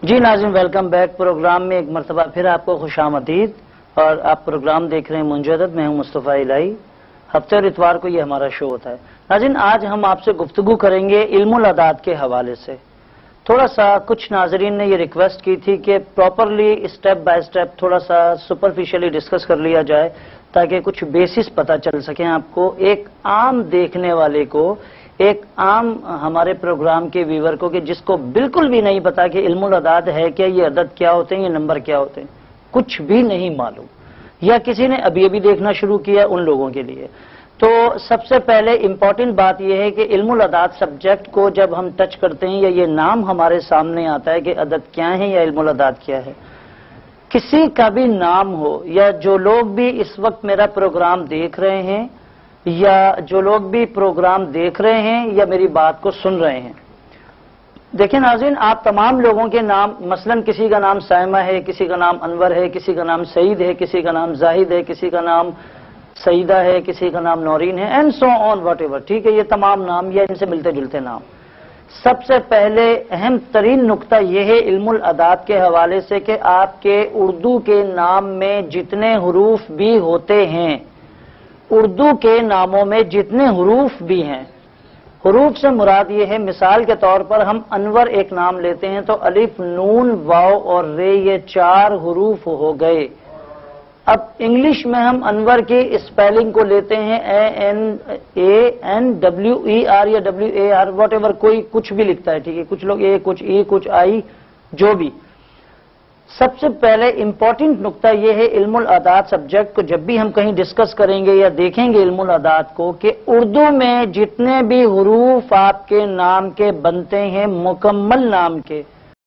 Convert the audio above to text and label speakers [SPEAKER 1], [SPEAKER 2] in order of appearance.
[SPEAKER 1] جی ناظرین، welcome back programme میں ایک مرتبہ پھر آپ کو خوش آمدید، اور آپ پروگرام دیکھ رہے ہیں منجدد۔ میں ہوں مصطفیٰ الہی۔ ہفتے اور اتوار کو یہ ہمارا شو ہوتا ہے۔ ناظرین، آج ہم آپ سے گفتگو کریں گے علم العداد کے حوالے سے۔ تھوڑا سا کچھ ناظرین نے یہ ریکویسٹ کی تھی کہ پراپرلی اسٹیپ بائی اسٹیپ تھوڑا سا سپرفیشلی ڈسکس کر لیا جائے تاکہ کچھ بیسس پتہ چل سکیں آپ کو، ایک عام دیکھنے والے کو، ایک عام ہمارے پروگرام کے ویور کو، کہ جس کو بالکل بھی نہیں پتا کہ علم العداد ہے کیا، یہ عدد کیا ہوتے ہیں، یہ نمبر کیا ہوتے ہیں، کچھ بھی نہیں معلوم، یا کسی نے ابھی ابھی دیکھنا شروع کیا، ان لوگوں کے لیے تو سب سے پہلے امپورٹنٹ بات یہ ہے کہ علم العداد سبجیکٹ کو جب ہم ٹچ کرتے ہیں یا یہ نام ہمارے سامنے آتا ہے کہ عدد کیا ہے یا علم العداد کیا ہے، کسی کا بھی نام ہو، یا جو لوگ بھی اس وقت میرا پروگرام دیکھ رہے ہیں، یا جو لوگ بھی پروگرام دیکھ رہے ہیں یا میری بات کو سن رہے ہیں، دیکھیں ناظرین، آپ تمام لوگوں کے نام، مثلا کسی کا نام سائمہ ہے، کسی کا نام انور ہے، کسی کا نام سعید ہے، کسی کا نام زاہد ہے، کسی کا نام سعیدہ ہے، کسی کا نام نورین ہے، and so on what ever, ٹھیک ہے، یہ تمام نام یا ان سے ملتے جلتے نام۔ سب سے پہلے اہم ترین نقطہ یہ ہے علم العداد کے حوالے سے کہ آپ کے اردو کے نام میں جتنے حروف بھی ہوتے ہیں، اردو کے ناموں میں جتنے حروف بھی ہیں، حروف سے مراد یہ ہے، مثال کے طور پر ہم انور ایک نام لیتے ہیں تو الف، نون، واو اور رے، یہ 4 حروف ہو گئے۔ اب انگلش میں ہم انور کی اسپیلنگ کو لیتے ہیں ANWER یا WAR، واٹ ایور، کوئی کچھ بھی لکھتا ہے، ٹھیک ہے، کچھ لوگ اے، کچھ ای، کچھ آئی، جو بھی۔ سب سے پہلے امپورٹنٹ نقطہ یہ ہے علم العداد سبجیکٹ کو جب بھی ہم کہیں ڈسکس کریں گے یا دیکھیں گے علم العداد کو، کہ اردو میں جتنے بھی حروف آپ کے نام کے بنتے ہیں، مکمل نام کے،